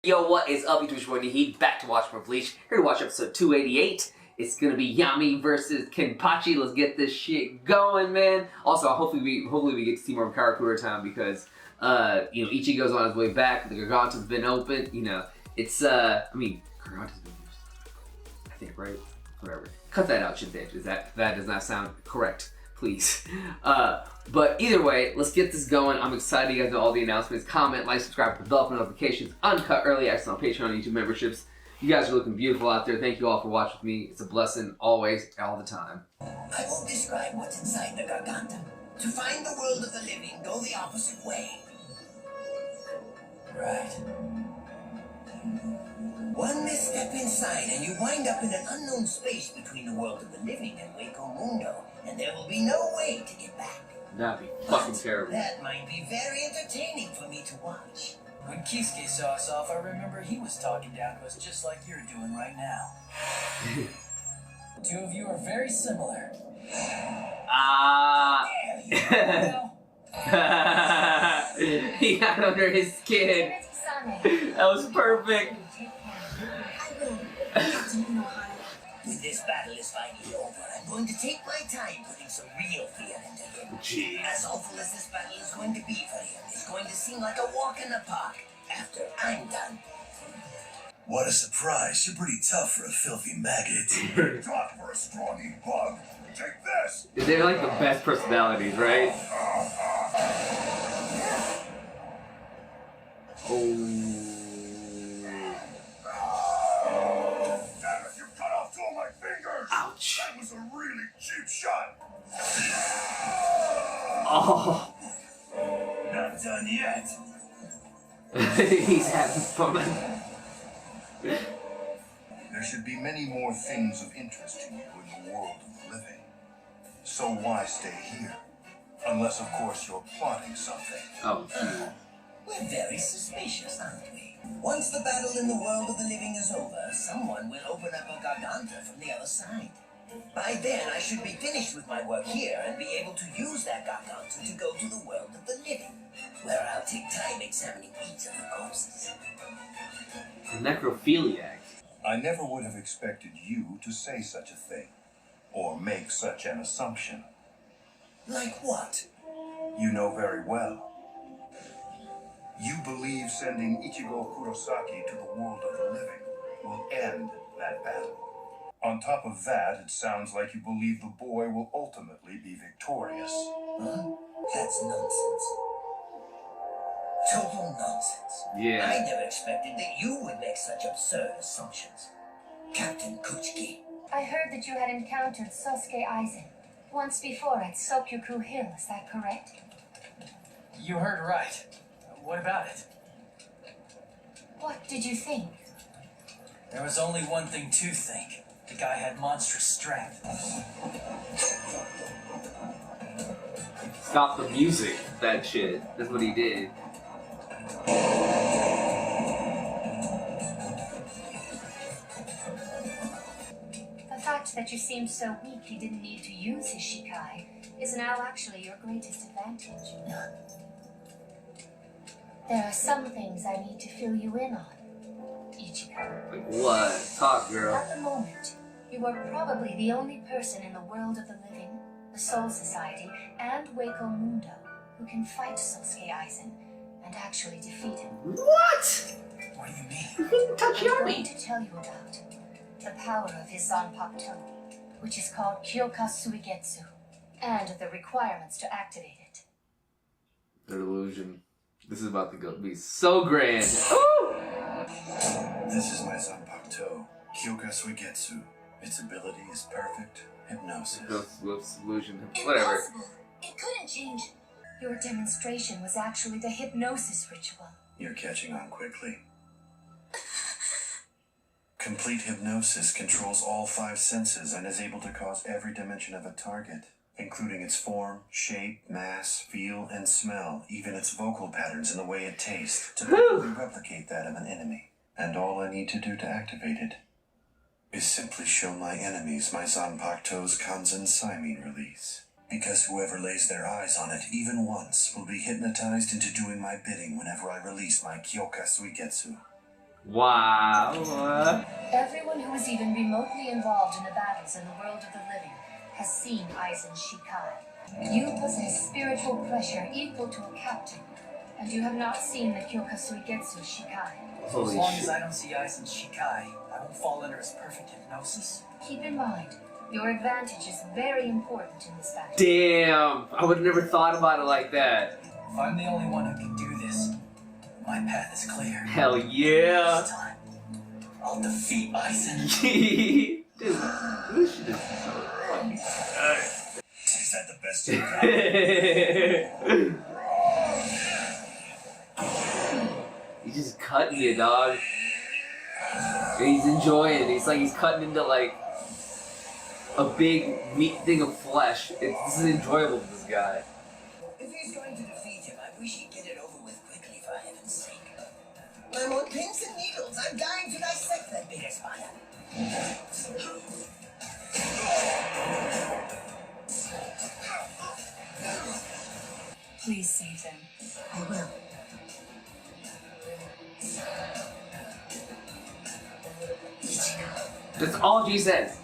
Yo, what is up, YouTube? Boy Heat, back to watch more Bleach. Here to watch episode 288. It's gonna be Yami versus Kenpachi. Let's get this shit going, man. Also, hopefully we get to see more of Karakura time because Ichigo's on his way back. The Gargantua's been open. Gargantua's been used. I think, right? Whatever. Cut that out, Shinzei, because that does not sound correct. Please. But either way, let's get this going. I'm excited. You guys know all the announcements. Comment, like, subscribe, put the bell for notifications. Uncut early access on Patreon, YouTube memberships. You guys are looking beautiful out there. Thank you all for watching with me. It's a blessing, always, all the time. I won't describe what's inside the Garganta. To find the world of the living, go the opposite way. Right. One misstep inside and you wind up in an unknown space between the world of the living and Waco Mundo, and there will be no way to get back. That'd be fucking terrible. That might be very entertaining for me to watch. When Kisuke saw us off, I remember he was talking down to us just like you're doing right now. Two of you are very similar. He got under his skin. That was perfect. When this battle is finally over, I'm going to take my time putting some real fear into him. Jeez. As awful as this battle is going to be for him, it's going to seem like a walk in the park after I'm done. What a surprise. You're pretty tough for a filthy maggot. Tough for a scrawny bug. Take this! They're like the best personalities, right? Oh. Ouch. That was a really cheap shot. Oh. Not done yet. He's having fun. There should be many more things of interest to you in the world of the living. So why stay here? Unless, of course, you're plotting something. Oh, shoot. We're very suspicious, aren't we? Once the battle in the world of the living is over, someone will open up a Garganta from the other side. By then, I should be finished with my work here and be able to use that Garganta to go to the world of the living, where I'll take time examining each of the corpses. Necrophiliac. I never would have expected you to say such a thing, or make such an assumption. Like what? You know very well. You believe sending Ichigo Kurosaki to the world of the living will end that battle. On top of that, it sounds like you believe the boy will ultimately be victorious. Huh? That's nonsense. Total nonsense. Yeah. I never expected that you would make such absurd assumptions. Captain Kuchiki. I heard that you had encountered Sosuke Aizen once before at Sokyuku Hill, is that correct? You heard right. What about it? What did you think? There was only one thing to think. The guy had monstrous strength. Stop the music, that shit. That's what he did. The fact that you seemed so weak he didn't need to use his Shikai is now actually your greatest advantage. There are some things I need to fill you in on, Ichigo. Like what? Talk, girl. At the moment, you are probably the only person in the world of the living, the Soul Society, and Waco Mundo who can fight Sosuke Aizen and actually defeat him. What? What do you mean? You couldn't touch I'm going Yami. to tell you about the power of his Zanpakuto, which is called Kyoka Suigetsu, and the requirements to activate it. The illusion. This is about to be so grand. Ooh! This is my Zanpakuto, Kyoka Suigetsu. Its ability is perfect hypnosis. Whoops, illusion. Whatever. Impossible. It couldn't change. Your demonstration was actually the hypnosis ritual. You're catching on quickly. Complete hypnosis controls all 5 senses and is able to cause every dimension of a target, including its form, shape, mass, feel, and smell, even its vocal patterns and the way it tastes, to perfectly replicate that of an enemy. And all I need to do to activate it is simply show my enemies my Zanpakuto's Kanzen Saimin release. Because whoever lays their eyes on it even once will be hypnotized into doing my bidding whenever I release my Kyoka Suigetsu. Wow. Everyone who is even remotely involved in the battles in the world of the living has seen Aizen's Shikai. You possess spiritual pressure equal to a captain, and you have not seen the Kyoka Suigetsu Shikai. So as long as I don't see Aizen's Shikai, I won't fall under his perfect hypnosis. Keep in mind, your advantage is very important in this battle. Damn, I would have never thought about it like that. If I'm the only one who can do this, my path is clear. Hell yeah. This time, I'll defeat Aizen. Dude, this shit is so fucking Is that the best you got? He's just cutting it, dog. And he's enjoying it. It's like he's cutting into like a big meat thing of flesh. This is enjoyable for this guy. If he's going to defeat him, I wish he'd get it over with quickly, for heaven's sake. I'm on pins and needles. I'm dying to dissect that big spider. Please save them. I will. That's all G says.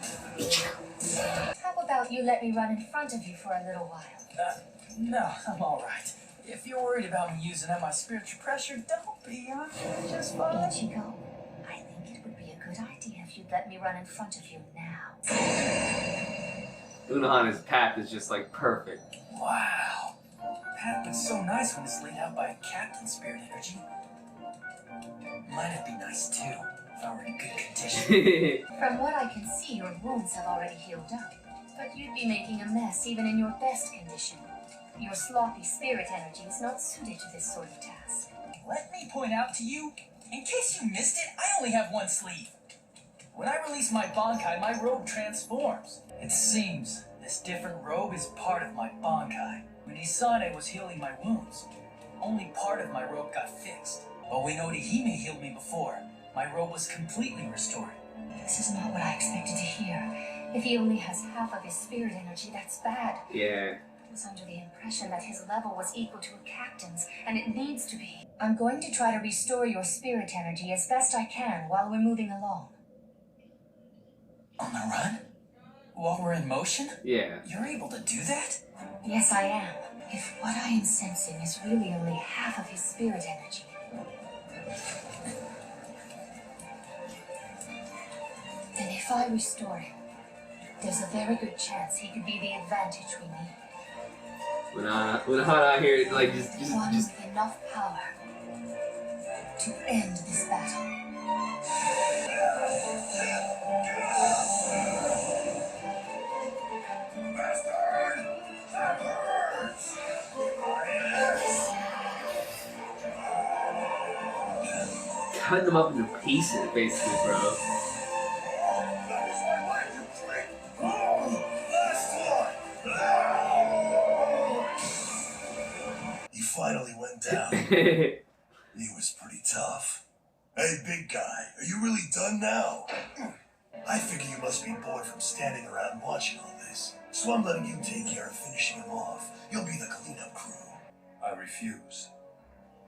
How about you let me run in front of you for a little while? No, I'm alright. If you're worried about me using up my spiritual pressure, don't be. I'm doing just fine. Ichigo, I think it would be a good idea if you'd let me run in front of you now. Unohana's path is just like perfect. Wow. Path looks so nice when it's laid out by a captain spirit energy. Might it be nice too, if I were in good condition. From what I can see, your wounds have already healed up. But you'd be making a mess even in your best condition. Your sloppy spirit energy is not suited to this sort of task. Let me point out to you, in case you missed it, I only have one sleeve. When I release my Bankai, my robe transforms. It seems this different robe is part of my Bankai. When Hisane was healing my wounds, only part of my robe got fixed. But when Orihime healed me before, my robe was completely restored. This is not what I expected to hear. If he only has half of his spirit energy, that's bad. Yeah. I was under the impression that his level was equal to a captain's, and it needs to be. I'm going to try to restore your spirit energy as best I can while we're moving along. On the run? While we're in motion? Yeah. You're able to do that? Yes, I am. If what I am sensing is really only half of his spirit energy. Then if I restore him, there's a very good chance he could be the advantage we need. Unohana out here, like, just. One with enough power to end this battle. Cutting them up into pieces, basically, bro. He finally went down. He was pretty tough. Hey, big guy, are you really done now? I figure you must be bored from standing around watching all this. So I'm letting you take care of finishing him off. You'll be the cleanup crew. I refuse.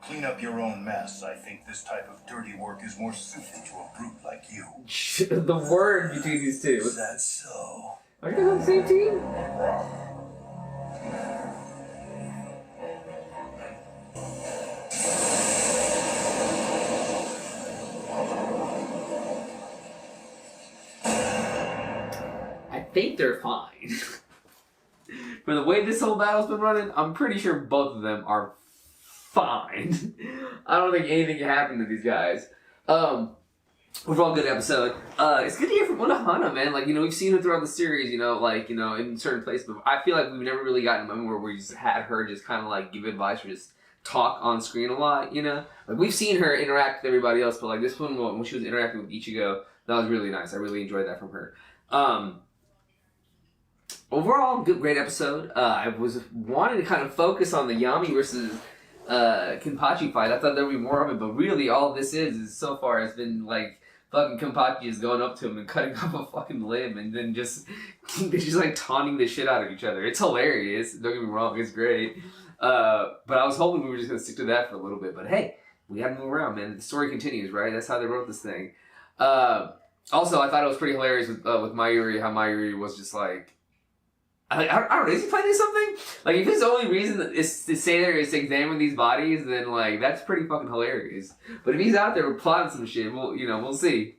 Clean up your own mess. I think this type of dirty work is more suited to a brute like you. The word between these two. Is that so? Are you guys on the same team? I think they're fine. For the way this whole battle's been running, I'm pretty sure both of them are fine. I don't think anything can happen to these guys. Overall, good episode. It's good to hear from Unohana, man. Like, we've seen her throughout the series, in certain places, but I feel like we've never really gotten a moment where we just had her just kind of, like, give advice or just talk on screen a lot, Like, we've seen her interact with everybody else, but, like, this one, when she was interacting with Ichigo, that was really nice. I really enjoyed that from her. Overall, great episode. I was wanting to kind of focus on the Yami versus Kenpachi fight. I thought there would be more of it, but really all this is so far has been like fucking Kenpachi is going up to him and cutting off a fucking limb and then they're just like taunting the shit out of each other. It's hilarious. Don't get me wrong, it's great. But I was hoping we were just gonna stick to that for a little bit. But hey, we gotta move around, man. The story continues, right? That's how they wrote this thing. Also, I thought it was pretty hilarious with Mayuri, how Mayuri was just like, I don't know, is he planning something? Like, if his only reason is to stay there is to examine these bodies, then, like, that's pretty fucking hilarious. But if he's out there plotting some shit, we'll see.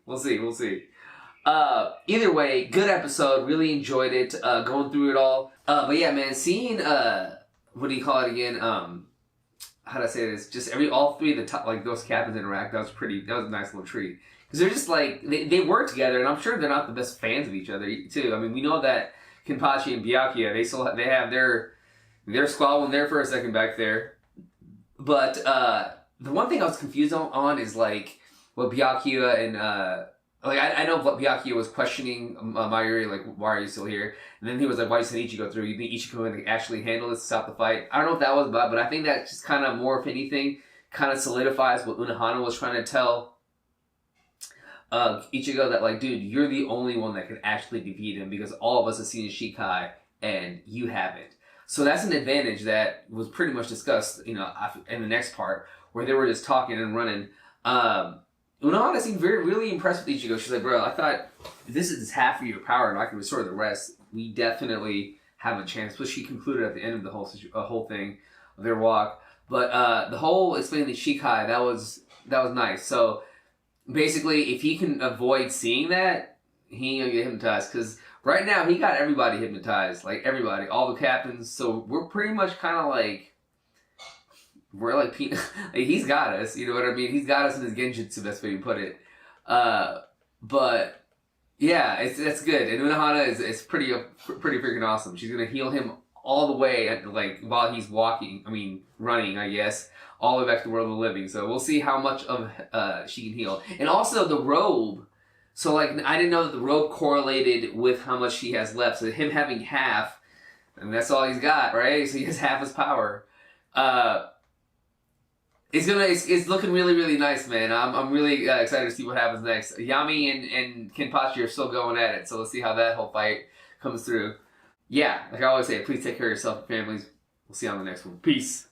Either way, good episode. Really enjoyed it. Going through it all. But yeah, man, seeing, what do you call it again? How do I say this? Just all three of the top, like, those captains interact. That was a nice little treat. Because they're just, like, they work together, and I'm sure they're not the best fans of each other, too. I mean, we know that Kenpachi and Byakuya, they have their squabbling there for a second back there. But the one thing I was confused on is like what Byakuya and like I know what Byakuya was questioning Mayuri, like, why are you still here? And then he was like, why you send Ichigo through? You think Ichigo would actually handle this to stop the fight? I don't know if that was about, but I think that just kind of more, if anything, kind of solidifies what Unohana was trying to tell Ichigo, that, like, dude, you're the only one that can actually defeat him because all of us have seen his Shikai and you haven't. So that's an advantage that was pretty much discussed, in the next part where they were just talking and running. Unohana seemed really impressed with Ichigo. She's like, bro, I thought if this is half of your power and I can restore the rest, we definitely have a chance. But she concluded at the end of the whole thing of their walk. But the whole explaining the Shikai, that was nice. So basically, if he can avoid seeing that, he ain't gonna get hypnotized. Because right now, he got everybody hypnotized. Like, everybody. All the captains. So we're pretty much kind of like... We're like... like, he's got us. You know what I mean? He's got us in his genjutsu, that's the way you put it. But... yeah, that's good. And Unohana is pretty freaking awesome. She's gonna heal him all the way, while he's running, I guess, all the way back to the world of the living. So we'll see how much of she can heal. And also the robe. So, like, I didn't know that the robe correlated with how much she has left. So him having half, and that's all he's got, right? So he has half his power. It's looking really, really nice, man. I'm really excited to see what happens next. Yami and Kenpachi are still going at it, so let's see how that whole fight comes through. Yeah, like I always say, please take care of yourself and families. We'll see you on the next one. Peace.